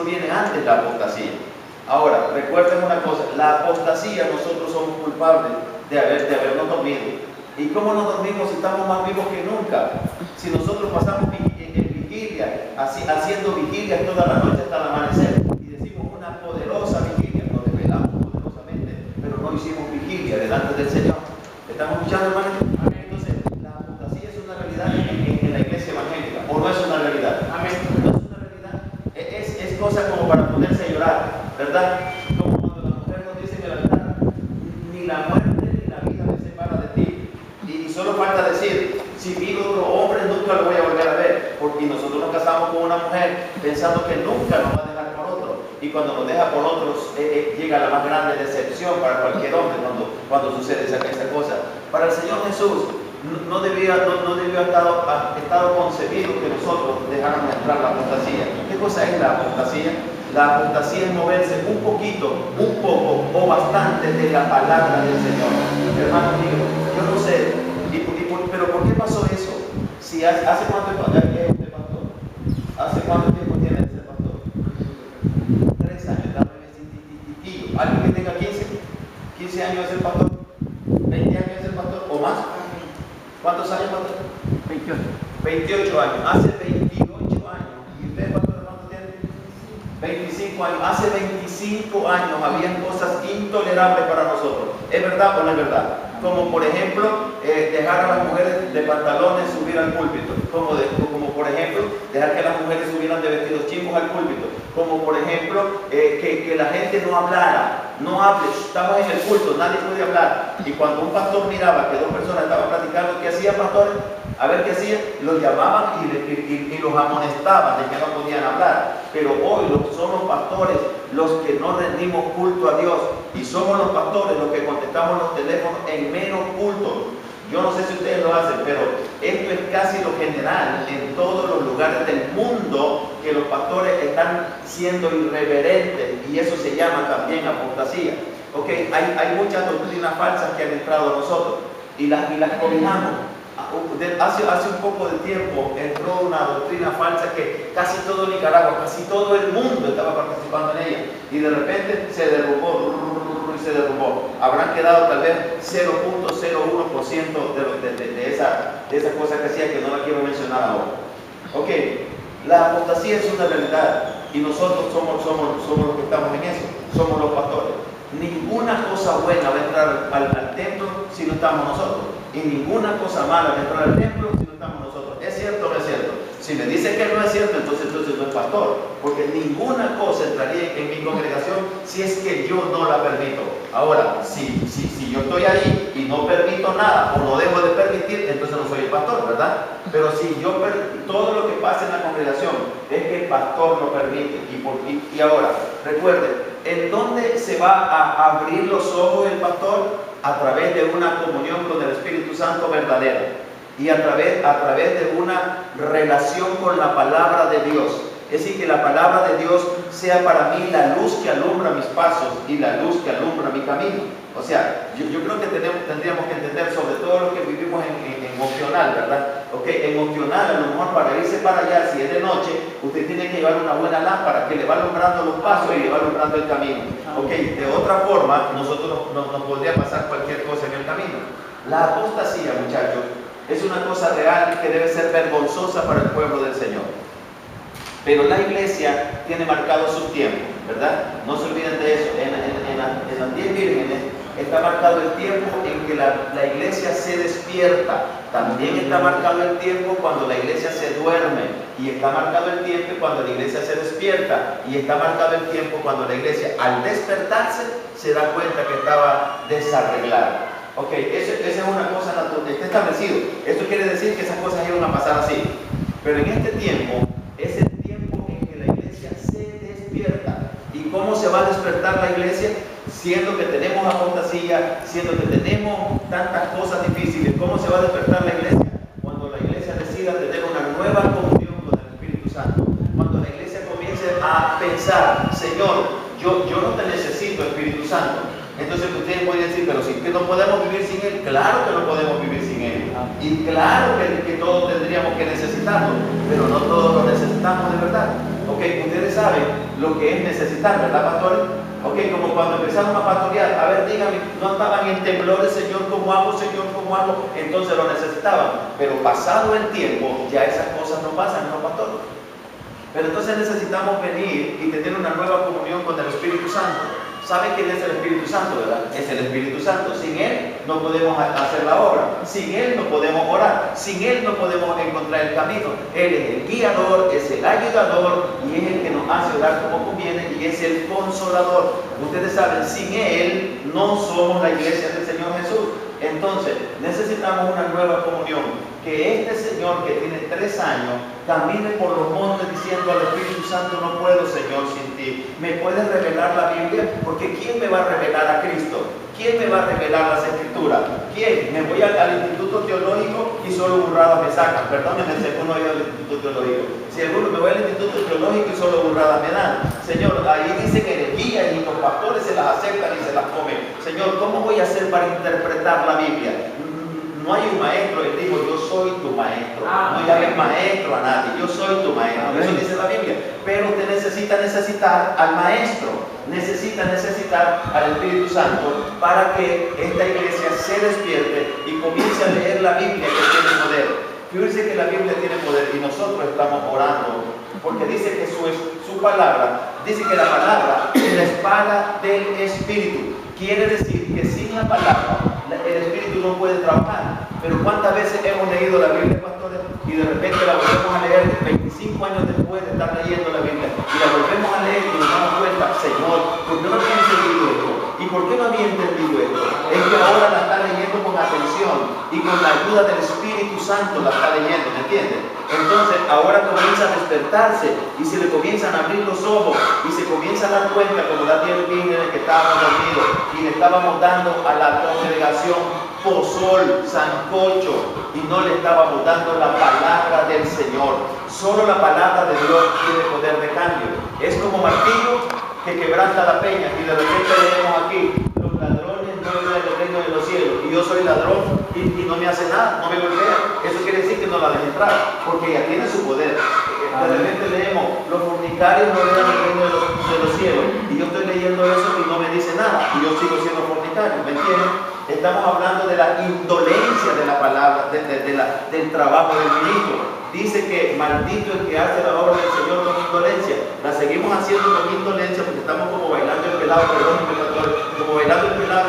viene antes la apostasía. Ahora, recuerden una cosa, la apostasía nosotros somos culpables de habernos dormido. ¿Y cómo nos dormimos si estamos más vivos que nunca? Si nosotros pasamos en vigilia, haciendo vigilia toda la noche hasta el amanecer, y decimos una poderosa vigilia, nos desvelamos poderosamente, pero no hicimos vigilia delante del Señor. ¿Estamos escuchando, hermano? Entonces, la apostasía es una realidad en la iglesia evangélica, ¿o no es una realidad? Amén. No es una realidad. Es cosa como para ponerse a llorar, ¿verdad? Como cuando la mujer nos dice en el altar, ni la muerte ni la vida me separa de ti. Y solo falta decir, si vi otro hombre nunca lo voy a volver a ver, porque nosotros nos casamos con una mujer pensando que nunca nos va a dejar por otro, y cuando nos deja por otros llega la más grande decepción para cualquier hombre cuando sucede esa cosa. Para el Señor Jesús no debió haber estado concebido que nosotros dejáramos entrar la apostasía. ¿Qué cosa es la apostasía? La apostasía es moverse un poquito, un poco o bastante de la palabra del Señor. Hermano mío, yo no sé, pero ¿por qué pasó eso? Si ¿hace cuánto es usted pastor? ¿Hace cuánto tiempo tiene de ser pastor? 3 años, dame tío. ¿Alguien que tenga 15 años de ser pastor? 20 años de ser pastor o más? ¿Cuántos años, pastor? 28 años. Hace 28 años. ¿Y usted, pastor, cuánto tiene? 25 años. Hace 25 años habían cosas intolerables para nosotros. ¿Es verdad o no es verdad? Como por ejemplo, dejar a las mujeres de pantalones subir al púlpito. Como por ejemplo, dejar que las mujeres subieran de vestidos chicos al púlpito. Como por ejemplo, que la gente no hablara. No hable, estamos en el culto, nadie puede hablar. Y cuando un pastor miraba que 2 personas estaban platicando, ¿qué hacían, pastores? A ver qué hacían, los llamaban y los amonestaban de que no podían hablar. Pero hoy son los pastores los que no rendimos culto a Dios, y somos los pastores los que contestamos los teléfonos en menos culto. Yo no sé si ustedes lo hacen, pero esto es casi lo general en todos los lugares del mundo, que los pastores están siendo irreverentes, y eso se llama también apostasía. Okay, hay muchas doctrinas falsas que han entrado a nosotros y las cobijamos. Hace un poco de tiempo entró una doctrina falsa que casi todo Nicaragua, casi todo el mundo estaba participando en ella, y de repente se derrumbó. Habrán quedado tal vez 0.01% de esa cosa que hacía, que no la quiero mencionar ahora. Ok, la apostasía es una realidad, y nosotros somos los que estamos en eso, somos los pastores. Ninguna cosa buena va a entrar al templo si no estamos nosotros, y ninguna cosa mala va a entrar al templo si no estamos nosotros. ¿Es cierto o no es cierto? Si me dice que no es cierto, entonces no es pastor, porque ninguna cosa entraría en mi congregación si es que yo no la permito. Ahora, si yo estoy ahí y no permito nada, o no debo de permitir, entonces no soy el pastor, ¿verdad? Pero si todo lo que pasa en la congregación es que el pastor lo permite. Y ahora, recuerden, ¿en dónde se va a abrir los ojos el pastor? A través de una comunión con el Espíritu Santo verdadera, y a través de una relación con la palabra de Dios. Es decir, que la palabra de Dios sea para mí la luz que alumbra mis pasos y la luz que alumbra mi camino. O sea, yo creo que tendríamos que entender, sobre todo lo que vivimos en opcional, ¿verdad? Ok, en opcional, a lo mejor para irse para allá, si es de noche, usted tiene que llevar una buena lámpara que le va alumbrando los pasos y le va alumbrando el camino. Ok, de otra forma, nosotros nos podría pasar cualquier cosa en el camino. La apostasía, muchachos, es una cosa real que debe ser vergonzosa para el pueblo del Señor. Pero la iglesia tiene marcado sus tiempos, ¿verdad? No se olviden de eso. En las 10 vírgenes está marcado el tiempo en que la iglesia se despierta. También está marcado el tiempo cuando la iglesia se duerme. Y está marcado el tiempo cuando la iglesia se despierta. Y está marcado el tiempo cuando la iglesia, al despertarse, se da cuenta que estaba desarreglada. Ok, esa es una cosa natural, está establecido. Esto quiere decir que esas cosas iban a pasar así. Pero en este tiempo, es el tiempo en que la iglesia se despierta. ¿Y cómo se va a despertar la iglesia? Siendo que tenemos apostasía, siendo que tenemos tantas cosas difíciles. ¿Cómo se va a despertar la iglesia? Cuando la iglesia decida tener una nueva comunión con el Espíritu Santo. Cuando la iglesia comience a pensar, Señor, yo no te necesito, Espíritu Santo. Entonces ustedes pueden decir, pero si que no podemos vivir sin Él. Claro que no podemos vivir sin Él. Y claro que todos tendríamos que necesitarlo, pero no todos lo necesitamos de verdad. Ok, ustedes saben lo que es necesitar, ¿verdad, pastores? Ok, como cuando empezamos a pastorear, a ver, díganme, no estaban en temblores, Señor, ¿cómo hago, Señor, cómo hago? Entonces lo necesitaban, pero pasado el tiempo, ya esas cosas no pasan, ¿no, pastor? Pero entonces necesitamos venir y tener una nueva comunión con el Espíritu Santo. ¿Saben quién es el Espíritu Santo, verdad? Es el Espíritu Santo. Sin Él no podemos hacer la obra. Sin Él no podemos orar. Sin Él no podemos encontrar el camino. Él es el guiador, es el ayudador y es el que nos hace orar como conviene y es el consolador. Ustedes saben, sin Él no somos la iglesia del Señor Jesús. Entonces, necesitamos una nueva comunión. Que este Señor que tiene 3 años camine por los montes diciendo al Espíritu Santo, no puedo, Señor, sin ti. ¿Me puedes revelar la Biblia? Porque ¿quién me va a revelar a Cristo? ¿Quién me va a revelar las Escrituras? ¿Quién? Me voy al Instituto Teológico y solo burradas me sacan. Perdónenme si alguno ha ido al Instituto Teológico. Si alguno me voy al Instituto Teológico y solo burradas me dan. Señor, ahí dice que herejías y los pastores se las aceptan y se las comen. Señor, ¿cómo voy a hacer para interpretar la Biblia? No hay un maestro, él dijo, yo soy tu maestro. No llames maestro a nadie, yo soy tu maestro. Eso dice la Biblia. Pero usted necesitar al maestro, necesitar al Espíritu Santo para que esta iglesia se despierte y comience a leer la Biblia que tiene poder. Fíjense que la Biblia tiene poder y nosotros estamos orando porque dice que su palabra, dice que la palabra es la espada del Espíritu. Quiere decir que sin la palabra el Espíritu no puede trabajar. Pero ¿cuántas veces hemos leído la Biblia, pastores? Y de repente la volvemos a leer 25 años después de estar leyendo la Biblia. Y la volvemos a leer y nos damos cuenta, Señor, ¿por qué no había entendido esto? ¿Y por qué no había entendido esto? Es que ahora la está leyendo con atención y con la ayuda del Espíritu Santo la está leyendo, ¿me entiendes? Entonces ahora comienza a despertarse y se le comienzan a abrir los ojos y se comienza a dar cuenta, como Daniel vino en el que estábamos dormidos y le estábamos dando a la congregación pozol, sancocho y no le estábamos dando la palabra del Señor. Solo la palabra de Dios tiene poder de cambio. Es como martillo que quebranta la peña y de repente leemos aquí, los ladrones no entran en el reino de los cielos y yo soy ladrón y no me hace nada, no me golpea. Eso quiere decir que no la deja entrar porque ella tiene su poder. De repente leemos, los fornicarios no entran en el reino de los cielos y yo estoy leyendo eso y no me dice nada y yo sigo siendo fornicario, ¿me entienden? Estamos hablando de la indolencia de la palabra, del trabajo del ministro. Dice que maldito el que hace la obra del Señor con indolencia. La seguimos haciendo con indolencia porque estamos como bailando el pelado, como bailando el pelado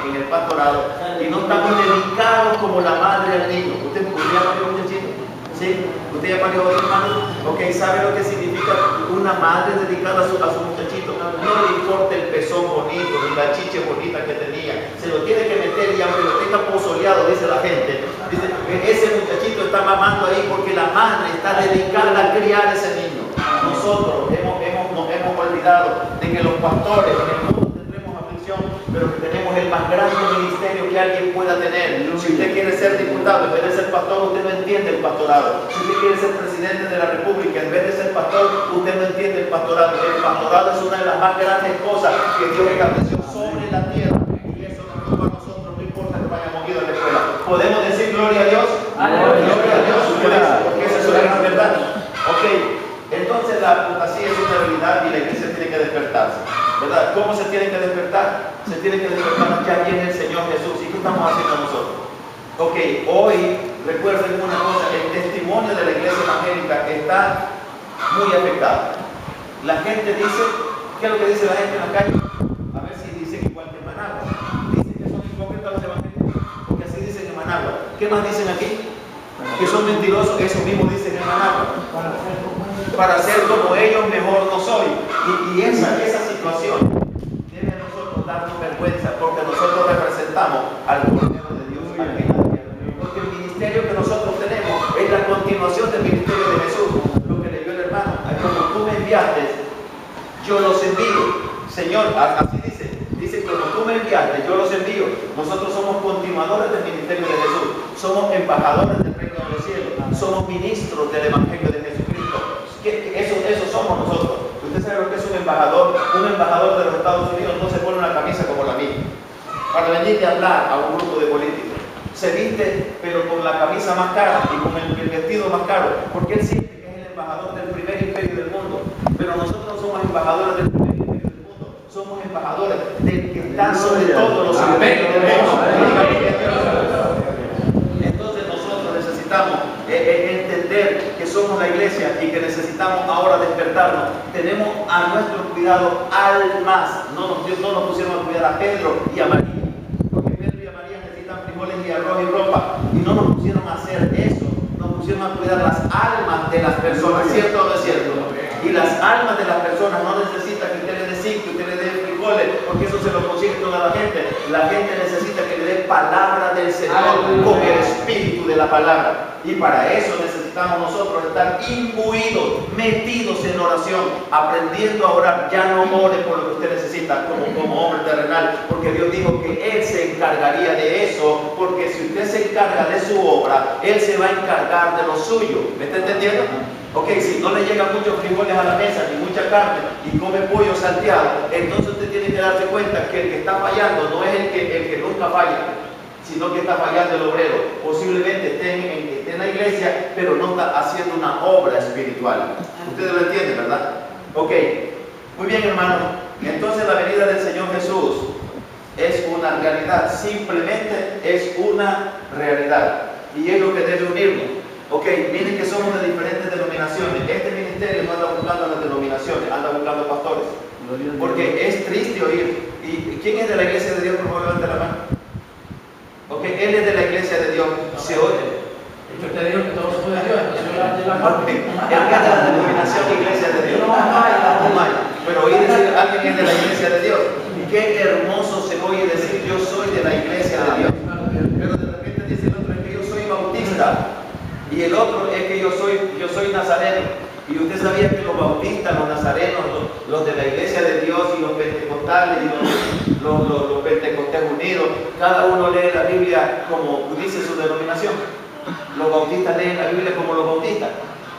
en el pastorado y no estamos dedicados como la madre al niño. ¿Usted ya parió un muchachito? ¿Sí? ¿Usted ya parió otro hermano? Ok, ¿sabe lo que significa una madre dedicada a su muchachito? No le importa el pezón bonito ni la chiche bonita que tenía, se lo tiene que meter y aunque lo tenga pozoleado, dice la gente, dice, ese muchachito está mamando ahí porque la madre está dedicada a criar a ese niño. Nosotros nos hemos olvidado de que los pastores en el mundo tendremos aflicción, pero que tenemos el más grande ministerio que alguien pueda tener. Si usted quiere ser diputado, en vez de ser pastor, usted no entiende el pastorado. Si usted quiere ser presidente de la república, en vez de ser pastor, usted no entiende el pastorado. El pastorado es una de las más grandes cosas que Dios estableció sobre la tierra. Y eso nos toca a nosotros, no importa que vayamos ido a la escuela. ¿Podemos decir gloria a Dios? Gloria a Dios, porque esa es una gran verdad. Ok, entonces la apostasía es una realidad y la iglesia tiene que despertarse, ¿verdad? ¿Cómo se tiene que despertar? Se tiene que despertar, ya viene el Señor Jesús. ¿Y qué estamos haciendo nosotros? Ok, hoy recuerden una cosa, el testimonio de la iglesia evangélica está muy afectado. La gente dice, ¿qué es lo que dice la gente en la calle? A ver si dicen igual que en Managua. Dicen que son hipócritas los evangélicos, porque así dicen en Managua. ¿Qué más dicen aquí? Que son mentirosos, eso mismo dicen en Managua. Para ser como ellos, mejor no soy. Y esa situación debe a nosotros darnos vergüenza, porque nosotros representamos al Cordero de Dios aquí en la tierra. Porque el ministerio que nosotros tenemos es la continuación del ministerio de Jesús. Lo que leyó el hermano, como tú me enviaste, yo los envío. Señor, así dice, como tú me enviaste, yo los envío. Nosotros somos continuadores del ministerio de Jesús, somos embajadores del reino de los cielos, somos ministros del evangelio de Jesucristo. Eso somos nosotros. Usted sabe lo que es un embajador. Un embajador de los Estados Unidos no se pone una camisa como la mía para venir a hablar a un grupo de políticos. Se viste pero con la camisa más cara y con el vestido más caro, porque él siente que es el embajador del primer imperio del mundo. embajadores del primer imperio del mundo, somos embajadores del que está sobre todos los imperios del mundo. Entonces nosotros necesitamos entender que somos la iglesia y que necesitamos ahora despertarnos. Tenemos a nuestro cuidado almas. Dios no nos pusieron a cuidar a Pedro y a María, porque Pedro y a María necesitan frijoles y arroz y ropa, y no nos pusieron a hacer eso, nos pusieron a cuidar las almas de las personas, ¿cierto o no es cierto? Y las almas de las personas no necesitan que usted le dé zinc, que usted le dé frijoles, porque eso se lo consigue toda la gente. La gente necesita que le dé palabra del Señor con el espíritu de la palabra. Y para eso necesitamos nosotros estar imbuidos, metidos en oración, aprendiendo a orar. Ya no ore por lo que usted necesita como hombre terrenal, porque Dios dijo que Él se encargaría de eso, porque si usted se encarga de su obra, Él se va a encargar de lo suyo. ¿Me está entendiendo? Ok, si no le llegan muchos frijoles a la mesa, ni mucha carne, y come pollo salteado, entonces usted tiene que darse cuenta que el que está fallando no es el que nunca falla, sino que está fallando el obrero. Posiblemente esté en la iglesia, pero no está haciendo una obra espiritual. Ustedes lo entienden, ¿verdad? Ok, muy bien, hermano. Entonces la venida del Señor Jesús es una realidad, simplemente es una realidad, y es lo que debe unirnos. Ok, miren que somos de diferentes denominaciones. Este ministerio no anda buscando las denominaciones, anda buscando pastores. Porque es triste oír. ¿Y quién es de la iglesia de Dios? Por favor, levante la mano. Ok, él es de la iglesia de Dios. Se oye. Yo te digo que todos somos de Dios. Él es de la denominación iglesia de Dios. Pero oír decir alguien es de la iglesia de Dios. Qué hermoso se oye decir yo soy de la iglesia de Dios. Pero de repente dice el otro es que yo soy bautista. Y el otro es que yo soy nazareno. Y usted sabía que los bautistas, los nazarenos, los de la iglesia de Dios y los pentecostales y los pentecostés unidos, cada uno lee la Biblia como dice su denominación. Los bautistas leen la Biblia como los bautistas,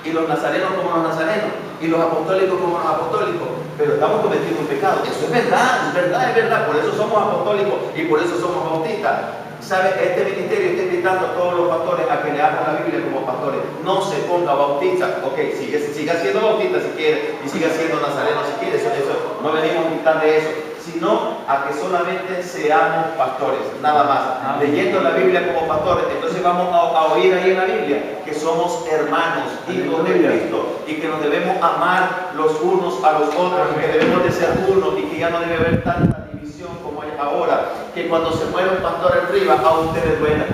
y los nazarenos como los nazarenos, y los apostólicos como los apostólicos. Pero estamos cometiendo un pecado. Eso es verdad, es verdad, es verdad. Por eso somos apostólicos y por eso somos bautistas. ¿Sabe? Este ministerio está invitando a todos los pastores a que leamos la Biblia como pastores. No se ponga bautista. Ok, siga siendo bautista si quiere, y siga siendo nazareno si quiere. Eso, no venimos a invitarle eso, sino a que solamente seamos pastores, nada más. Leyendo la Biblia como pastores, entonces vamos a oír ahí en la Biblia que somos hermanos, hijos de Cristo, y que nos debemos amar los unos a los otros, y que debemos de ser uno, y que ya no debe haber tanta división como hay ahora, que cuando se muere un pastor arriba a usted le duele.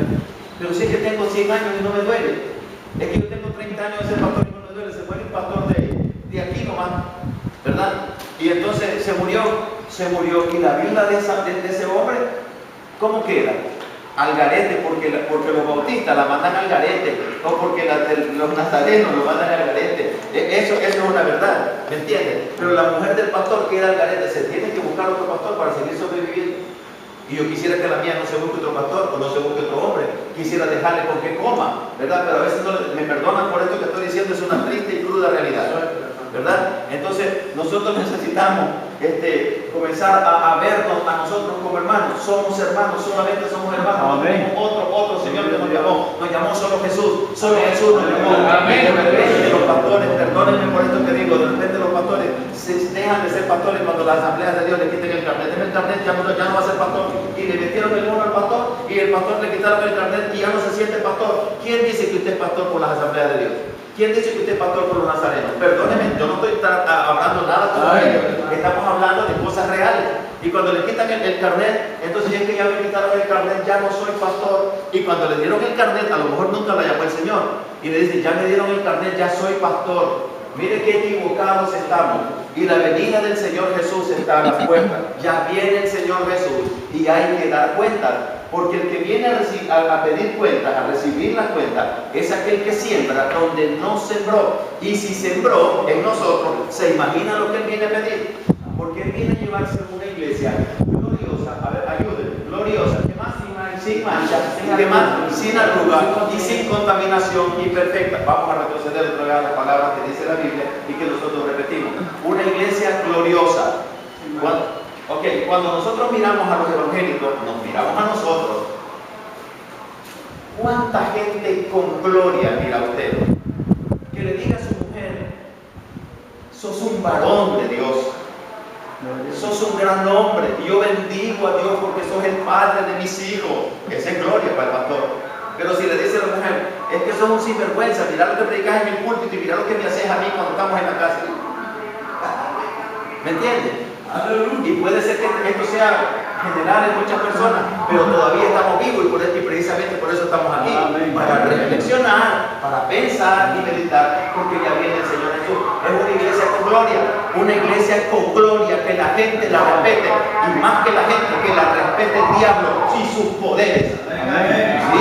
Pero si es que tengo 100 años y no me duele, es que yo tengo 30 años de ser pastor y no me duele, se muere un pastor de aquí nomás, ¿verdad? Y entonces se murió, y la vida de ese hombre, ¿cómo queda? Al garete, porque los bautistas la mandan al garete, o porque los nazarenos lo mandan al garete. Eso es una verdad, ¿me entiendes? Pero la mujer del pastor queda al garete, se tiene que buscar otro pastor para seguir sobreviviendo. Y yo quisiera que la mía no se busque otro pastor o no se busque otro hombre, quisiera dejarle con que coma, ¿verdad? Pero a veces me perdonan por esto que estoy diciendo, es una triste y cruda realidad, ¿verdad? Entonces nosotros necesitamos comenzar a vernos a nosotros como hermanos. Somos hermanos, solamente somos hermanos. Amén. Otro Señor que nos llamó solo Jesús nos llamó. Amén. De repente los pastores, perdónenme por esto que digo, de repente los pastores se dejan de ser pastores cuando las asambleas de Dios le quiten el carnet. El carnet ya no va a ser pastor, y le metieron el mono al pastor, y el pastor le quitaron el carnet y ya no se siente pastor. ¿Quién dice que usted es pastor por las asambleas de Dios? ¿Quién dice que usted es pastor por los nazarenos? Perdóneme, yo no estoy hablando nada con ellos. Estamos hablando de cosas reales. Y cuando le quitan el carnet, entonces ya que ya me quitaron el carnet, ya no soy pastor. Y cuando le dieron el carnet, a lo mejor nunca la llamó el Señor, y le dicen, ya me dieron el carnet, ya soy pastor. Mire qué equivocados estamos. Y la venida del Señor Jesús está a las puertas. Ya viene el Señor Jesús y hay que dar cuenta. Porque el que viene a pedir cuentas, a recibir las cuentas, es aquel que siembra donde no sembró. Y si sembró en nosotros, ¿se imagina lo que él viene a pedir? Porque él viene a llevarse una iglesia gloriosa, a ver, ayúdenme, gloriosa, que más sin mancha, que más sin arruga y sin contaminación y perfecta. Vamos a retroceder otra vez a las palabras que dice la Biblia y que nosotros repetimos. Una iglesia gloriosa. Cuando nosotros miramos a los evangélicos, nos miramos a nosotros. ¿Cuánta gente con gloria mira usted? Que le diga a su mujer, sos un varón de Dios, Sos un gran hombre y yo bendigo a Dios porque sos el padre de mis hijos. Esa es gloria para el pastor. Pero si le dice a la mujer, es que sos un sinvergüenza, mira lo que predicas en el púlpito y mira lo que me haces a mí cuando estamos en la casa. ¿Me entiendes? Y puede ser que esto sea general en muchas personas, pero todavía estamos vivos y precisamente por eso estamos aquí. Para reflexionar, para pensar y meditar, porque ya viene el Señor Jesús. Es una iglesia con gloria, que la gente la respete, y más que la gente, que la respete el diablo y sus poderes. Sí,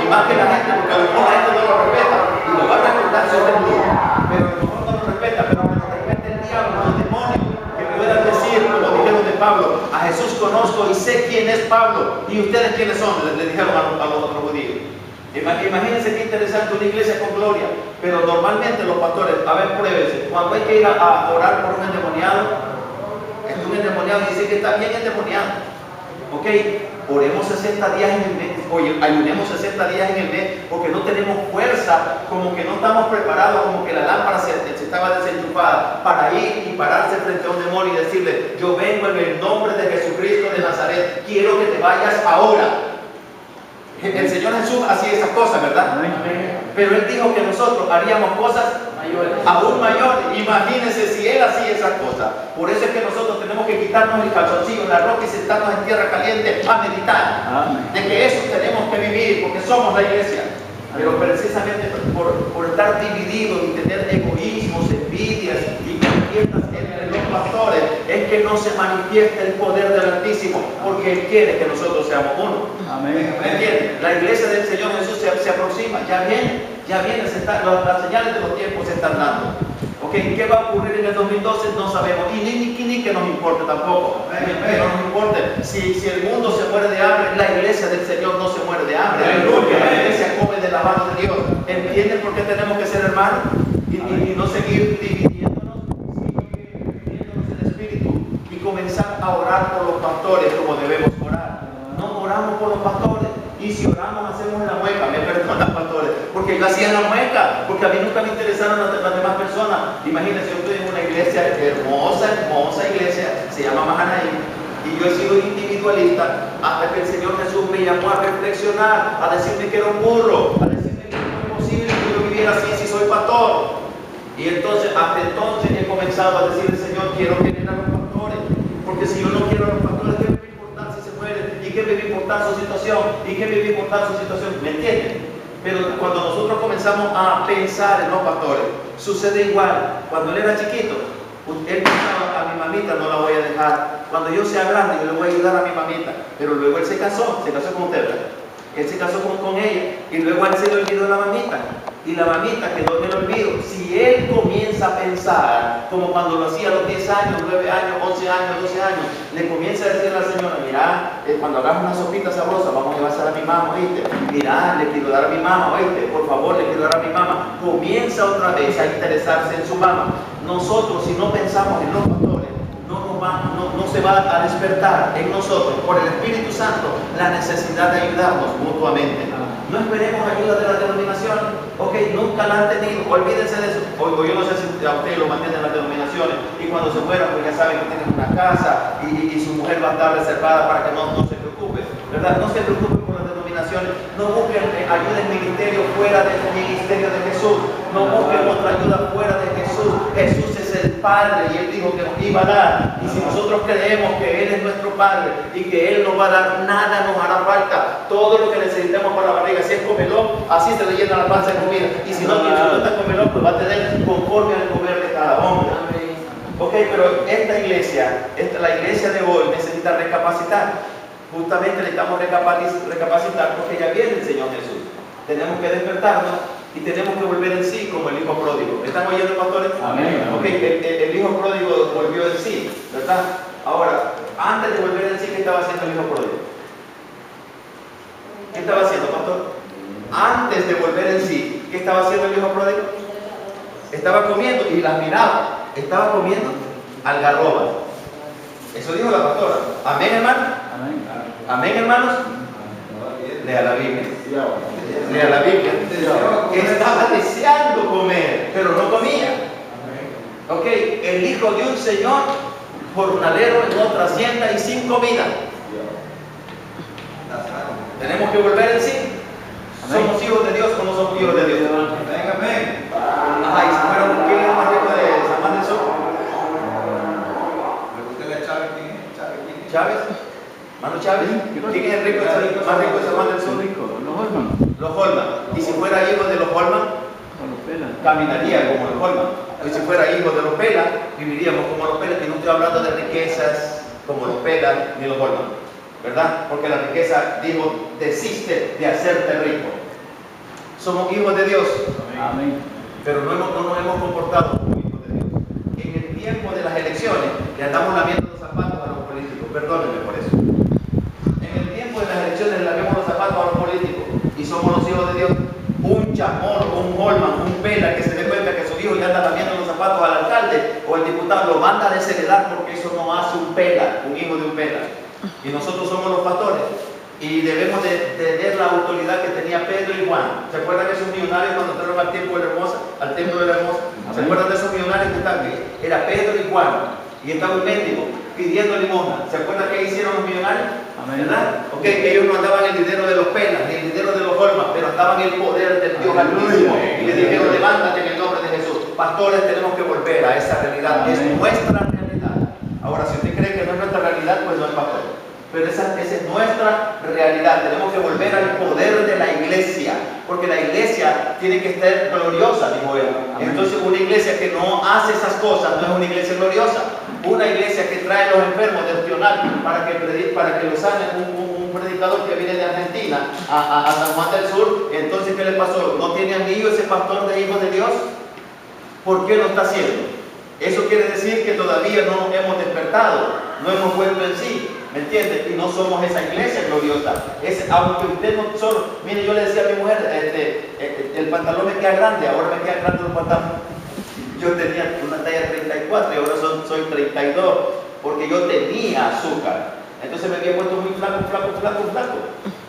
y más que la gente, porque a lo mejor la gente no lo respeta y lo va a respetar sobre el mundo, pero a lo mejor no lo respeta, pero que lo respete el diablo, los demonios, que puedan decir, como dijeron de Pablo, a Jesús conozco y sé quién es Pablo, y ustedes quiénes son, le dijeron a los otros judíos. Imagínense qué interesante una iglesia con gloria, pero normalmente los pastores, a ver, pruébense, cuando hay que ir a orar por un endemoniado, es un endemoniado y dice que está bien endemoniado. Ok, oremos 60 días en el mes, oye, ayunemos 60 días en el mes, porque no tenemos fuerza, como que no estamos preparados, como que la lámpara se estaba desenchufada, para ir y pararse frente a un demonio y decirle, yo vengo en el nombre de Jesucristo de Nazaret, quiero que te vayas ahora. El Señor Jesús hacía esas cosas, ¿verdad? Pero Él dijo que nosotros haríamos cosas aún mayores. Imagínense si Él hacía esas cosas. Por eso es que nosotros tenemos que quitarnos el calzoncillo, la ropa y sentarnos en tierra caliente a meditar. De que eso tenemos que vivir, porque somos la iglesia. Pero precisamente por estar divididos y tener egoísmos, envidias y contiendas entre los pastores, es que no se manifiesta el poder del Altísimo, porque Él quiere que nosotros seamos uno. Amén. ¿Me entienden? La iglesia del Señor Jesús se aproxima, ya viene, las señales de los tiempos se están dando. Okay, ¿qué va a ocurrir en el 2012? No sabemos, y ni que nos importe tampoco. Que no nos importe. Si el mundo se muere de hambre, la iglesia del Señor no se muere de hambre. Porque la iglesia come de la mano de Dios. ¿Entienden por qué tenemos que ser hermanos? Y no seguir dividiéndonos, sino que dividiéndonos en espíritu y comenzar a orar por los pastores como debemos orar. No oramos por los pastores. Y si oramos, hacemos la mueca. Me perdonan, pastores, porque yo hacía la mueca, porque a mí nunca me interesaron las demás personas. Imagínense, yo estoy en una iglesia hermosa iglesia, se llama Mahanaim, y yo he sido individualista hasta que el Señor Jesús me llamó a reflexionar, a decirme que era un burro, a decirme que no es posible que yo viviera así si soy pastor. Y entonces, hasta entonces he comenzado a decirle, Señor, quiero querer a los pastores, porque si yo no quiero a los pastores, ¿qué me va a importar si se mueren? ¿Y qué me va a importar su situación? ¿Y qué me va a importar su situación? ¿Me entienden? Pero cuando nosotros comenzamos a pensar en los pastores, sucede igual. Cuando él era chiquito, él pensaba, a mi mamita no la voy a dejar. Cuando yo sea grande, yo le voy a ayudar a mi mamita. Pero luego él se casó con usted, ¿verdad? Él se casó con ella y luego a él se le olvidó la mamita. Y la mamita quedó en el olvido. Si él comienza a pensar, como cuando lo hacía a los 10 años, 9 años, 11 años, 12 años, le comienza a decir a la señora, mira, cuando hagas una sopita sabrosa, vamos a llevársela a mi mamá, ¿oíste? Mira, le quiero dar a mi mamá, ¿oíste? Por favor, le quiero dar a mi mamá. Comienza otra vez a interesarse en su mamá. Nosotros, si no pensamos en los pastores, no se va a despertar en nosotros, por el Espíritu Santo, la necesidad de ayudarnos mutuamente. No esperemos ayuda de las denominaciones. Ok, nunca la han tenido, olvídense de eso. O yo no sé si a ustedes lo mantienen las denominaciones y cuando se mueran, pues ya saben que tienen una casa y su mujer va a estar reservada para que no se preocupe, ¿verdad? No se preocupen por las denominaciones, no busquen ayuda en ministerio fuera del ministerio de Jesús, no busquen otra ayuda fuera de Jesús. Jesús es el Padre y Él dijo que nos iba a dar, y si nosotros creemos que Él es nuestro Padre y que Él nos va a dar, nada nos hará falta. Todo lo que necesitemos para la barriga, si es comelón, así se le llena la panza de comida, y si no está comelón, pues va a tener conforme al comer de cada hombre. Ok, pero esta iglesia, la iglesia de hoy necesita recapacitar. Justamente necesitamos recapacitar porque ya viene el Señor Jesús. Tenemos que despertarnos y tenemos que volver en sí como el hijo pródigo. ¿Me están oyendo, pastores? Amén. Ok, el hijo pródigo volvió en sí, ¿verdad? Ahora, antes de volver en sí, ¿qué estaba haciendo el hijo pródigo? ¿Qué estaba haciendo, pastor? Antes de volver en sí, ¿qué estaba haciendo el hijo pródigo? Estaba comiendo y las miraba. Estaba comiendo algarrobas. Eso dijo la pastora. ¿Amén, hermano? Amén. ¿Amén, hermanos? Lea la Biblia. Lea la Biblia. Estaba deseando comer, pero no comía. Ok, el hijo de un señor jornalero en otra hacienda y sin comida. Tenemos que volver en sí. ¿Somos hijos de Dios o no somos hijos de Dios? Venga, ven. Ajá, y si fueron, ¿quién es el más rico de San Juan del Sur? Pregúntale a Chávez quién es. ¿Chávez? ¿Mano Chávez? ¿Quién es el rico más rico de San Juan del Sur? Los Holman. Los Holman. Y si fuera hijo de los Holman, O los Pela. caminaría como los Holman. Y si fuera hijo de los Pela, viviríamos como los Pela. Y no estoy hablando de riquezas como los Pela ni los Holman, ¿verdad? Porque la riqueza, dijo, desiste de hacerte rico. Somos hijos de Dios. Amén. Pero no nos hemos comportado como hijos de Dios. En el tiempo de las elecciones le andamos lamiendo los zapatos a los políticos, perdónenme por eso. En el tiempo de las elecciones le lamemos los zapatos a los políticos y somos los hijos de Dios. Un chamón, un Holman, un Pela que se dé cuenta que su hijo ya anda lamiendo los zapatos al alcalde o el diputado, lo manda a desheredar porque eso no hace un Pela, un hijo de un Pela. Y nosotros somos los pastores. Y debemos de tener la autoridad que tenía Pedro y Juan. ¿Se acuerdan de esos millonarios cuando entraron al templo de la hermosa? ¿Se acuerdan de esos millonarios que estaban aquí? Era Pedro y Juan. Y estaba un mendigo pidiendo limosna. ¿Se acuerdan qué hicieron los millonarios? Amén. ¿Verdad? Ok, ellos no andaban en el dinero de los Pelas, ni el dinero de los Holman, pero andaban en el poder del Dios Altísimo. Y le dijeron, levántate en el nombre de Jesús. Pastores, tenemos que volver a esa realidad. Es nuestra realidad. Ahora, si usted cree que no es nuestra realidad, pues no es pastor. Pero esa es nuestra realidad. Tenemos que volver al poder de la iglesia, porque la iglesia tiene que estar gloriosa, dijo él. Entonces, una iglesia que no hace esas cosas no es una iglesia gloriosa. Una iglesia que trae a los enfermos de opcional para que los sane un predicador que viene de Argentina a San Juan del Sur. Entonces, ¿qué le pasó? ¿No tiene anillo ese pastor de hijos de Dios? ¿Por qué lo está haciendo? Eso quiere decir que todavía no hemos despertado, no hemos vuelto en sí. ¿Me entiendes? Y no somos esa iglesia gloriosa. Aunque usted no solo... Mire, yo le decía a mi mujer, el pantalón me queda grande, ahora me queda grande los pantalones. Yo tenía una talla 34 y ahora soy 32, porque yo tenía azúcar. Entonces me había puesto muy flaco.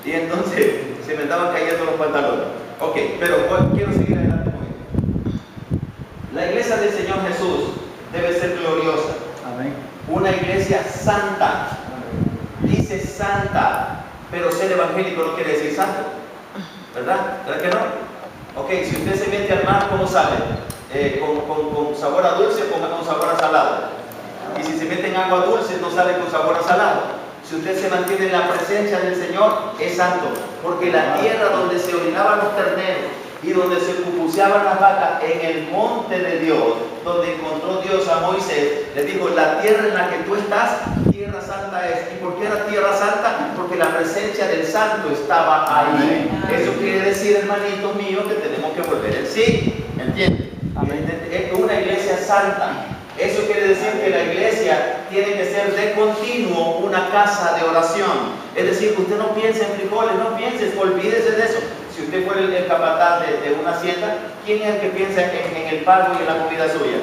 Y entonces se me estaban cayendo los pantalones. Ok, pero quiero seguir adelante con esto. La iglesia del Señor Jesús debe ser gloriosa. Amén. Una iglesia santa. Dice santa, pero ser evangélico no quiere decir santo, ¿verdad? ¿Verdad que no? Ok, si usted se mete al mar, ¿cómo sale? ¿Con sabor a dulce o con sabor a salado? Y si se mete en agua dulce, no sale con sabor a salado. Si usted se mantiene en la presencia del Señor, es santo, porque la tierra donde se orinaban los terneros y donde se pupuseaban las vacas, en el monte de Dios, donde encontró Dios a Moisés, le dijo, la tierra en la que tú estás, tierra santa es. ¿Y por qué era tierra santa? Porque la presencia del santo estaba ahí. Eso quiere decir, hermanitos míos, que tenemos que volver en sí. ¿Entienden? Es una iglesia santa. Eso quiere decir que la iglesia tiene que ser de continuo una casa de oración. Es decir, que usted no piense en frijoles, no piense, olvídese de eso. Si usted fuera el capataz de una hacienda, ¿quién es el que piensa en el pago y en la comida suya?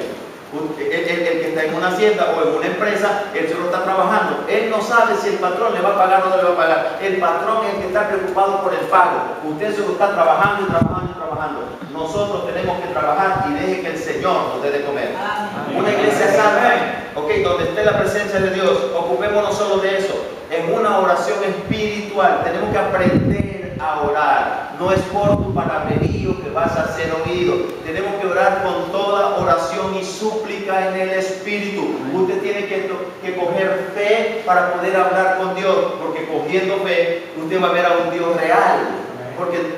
El que está en una hacienda o en una empresa, él solo está trabajando. Él no sabe si el patrón le va a pagar o no le va a pagar. El patrón es el que está preocupado por el pago. Usted solo está trabajando y trabajando. Nosotros tenemos que trabajar y deje que el Señor nos dé de comer. Una iglesia santa, donde esté la presencia de Dios, ocupémonos solo de eso. En una oración espiritual tenemos que aprender a orar. No es por tu palabrerío que vas a ser oído. Tenemos que orar con toda oración y súplica en el Espíritu. Usted tiene que coger fe para poder hablar con Dios, porque cogiendo fe usted va a ver a un Dios real.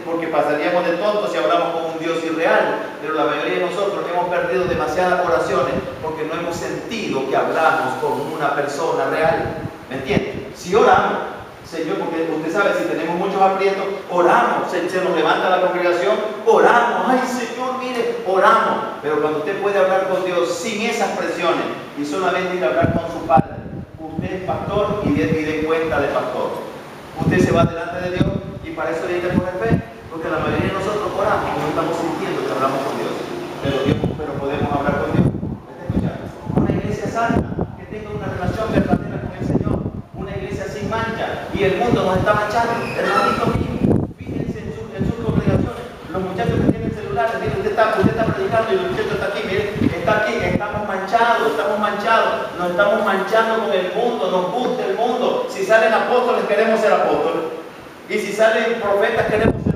Porque pasaríamos de tontos si hablamos con un Dios irreal, pero la mayoría de nosotros hemos perdido demasiadas oraciones porque no hemos sentido que hablamos con una persona real. ¿Me entiende? Si oramos, Señor, porque usted sabe, si tenemos muchos aprietos, oramos, se nos levanta la congregación, oramos, ay Señor, mire, oramos. Pero cuando usted puede hablar con Dios sin esas presiones y solamente ir a hablar con su Padre, usted es pastor y de cuenta de pastor. Usted se va delante de Dios. Y para eso hay que poner fe, porque la mayoría de nosotros oramos y no estamos sintiendo que hablamos con Dios. Pero podemos hablar con Dios. ¿Me está escuchando? Una iglesia santa, que tenga una relación verdadera con el Señor. Una iglesia sin mancha. Y el mundo nos está manchando. Hermanitos míos, fíjense en sus congregaciones. Los muchachos que tienen celulares, miren, usted está predicando y el muchacho está aquí, miren, está aquí, estamos manchados, nos estamos manchando con el mundo, nos gusta el mundo. Si salen apóstoles queremos ser apóstoles, y si salen profetas queremos ser